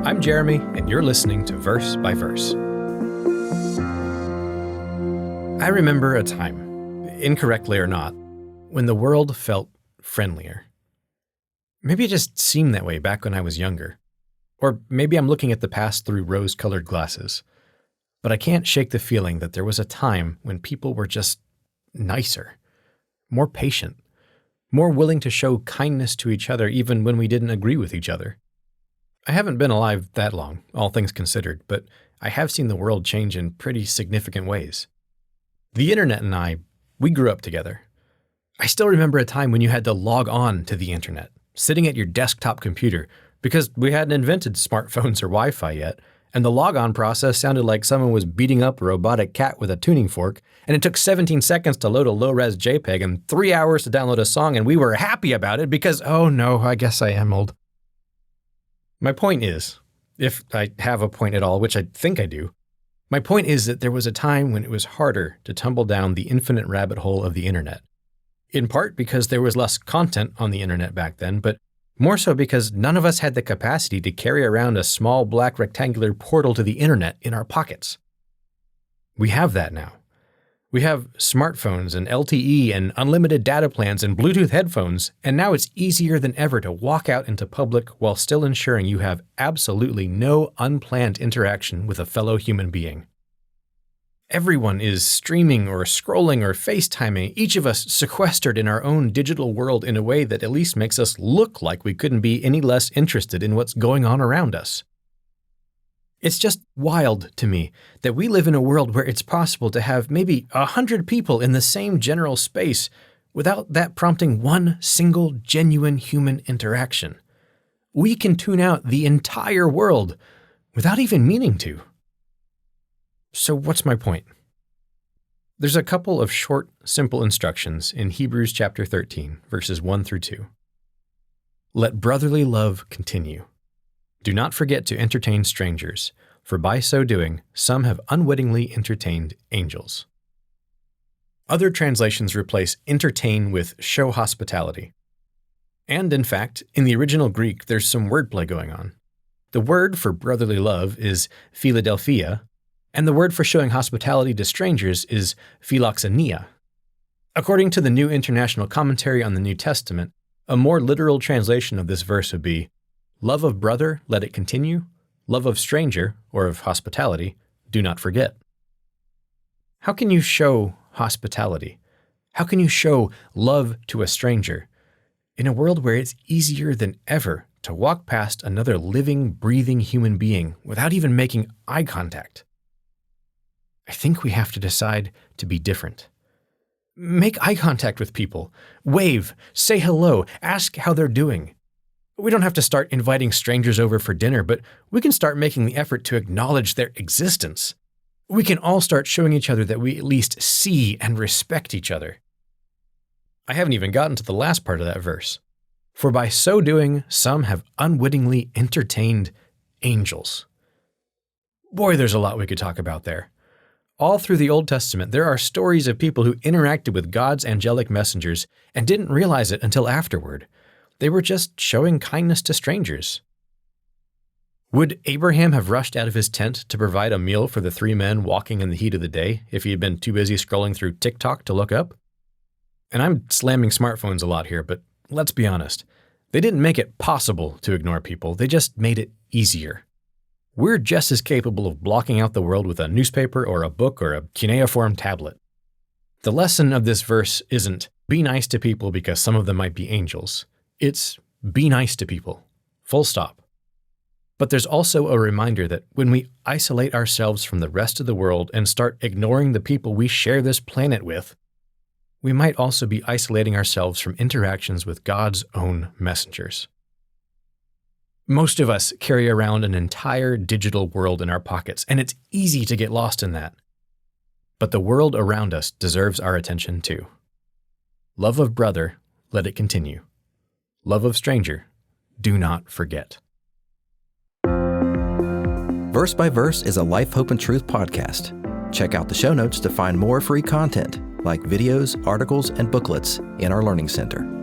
I'm Jeremy, and you're listening to Verse by Verse. I remember a time, incorrectly or not, when the world felt friendlier. Maybe it just seemed that way back when I was younger. Or maybe I'm looking at the past through rose-colored glasses. But I can't shake the feeling that there was a time when people were just nicer, more patient, more willing to show kindness to each other even when we didn't agree with each other. I haven't been alive that long, all things considered, but I have seen the world change in pretty significant ways. The internet and we grew up together. I still remember a time when you had to log on to the internet, sitting at your desktop computer, because we hadn't invented smartphones or Wi-Fi yet, and the logon process sounded like someone was beating up a robotic cat with a tuning fork, and it took 17 seconds to load a low-res JPEG and 3 hours to download a song, and we were happy about it because, oh no, I guess I am old. My point is, if I have a point at all, which I think I do, my point is that there was a time when it was harder to tumble down the infinite rabbit hole of the internet. In part because there was less content on the internet back then, but more so because none of us had the capacity to carry around a small black rectangular portal to the internet in our pockets. We have that now. We have smartphones and LTE and unlimited data plans and Bluetooth headphones, and now it's easier than ever to walk out into public while still ensuring you have absolutely no unplanned interaction with a fellow human being. Everyone is streaming or scrolling or FaceTiming, each of us sequestered in our own digital world in a way that at least makes us look like we couldn't be any less interested in what's going on around us. It's just wild to me that we live in a world where it's possible to have maybe 100 people in the same general space without that prompting one single genuine human interaction. We can tune out the entire world without even meaning to. So what's my point? There's a couple of short, simple instructions in Hebrews chapter 13, verses 1 through 2. Let brotherly love continue. Do not forget to entertain strangers, for by so doing, some have unwittingly entertained angels. Other translations replace entertain with show hospitality. And in fact, in the original Greek, there's some wordplay going on. The word for brotherly love is Philadelphia, and the word for showing hospitality to strangers is philoxenia. According to the New International Commentary on the New Testament, a more literal translation of this verse would be, love of brother, let it continue. Love of stranger, or of hospitality, do not forget. How can you show hospitality? How can you show love to a stranger in a world where it's easier than ever to walk past another living, breathing human being without even making eye contact? I think we have to decide to be different. Make eye contact with people. Wave, say hello, ask how they're doing. We don't have to start inviting strangers over for dinner, but we can start making the effort to acknowledge their existence. We can all start showing each other that we at least see and respect each other. I haven't even gotten to the last part of that verse. For by so doing, some have unwittingly entertained angels. Boy, there's a lot we could talk about there. All through the Old Testament, there are stories of people who interacted with God's angelic messengers and didn't realize it until afterward. They were just showing kindness to strangers. Would Abraham have rushed out of his tent to provide a meal for the 3 men walking in the heat of the day if he had been too busy scrolling through TikTok to look up? And I'm slamming smartphones a lot here, but let's be honest. They didn't make it possible to ignore people. They just made it easier. We're just as capable of blocking out the world with a newspaper or a book or a cuneiform tablet. The lesson of this verse isn't be nice to people because some of them might be angels. It's be nice to people, full stop. But there's also a reminder that when we isolate ourselves from the rest of the world and start ignoring the people we share this planet with, we might also be isolating ourselves from interactions with God's own messengers. Most of us carry around an entire digital world in our pockets, and it's easy to get lost in that. But the world around us deserves our attention too. Love of brother, let it continue. Love of stranger, do not forget. Verse by Verse is a Life, Hope, and Truth podcast. Check out the show notes to find more free content, like videos, articles, and booklets in our Learning Center.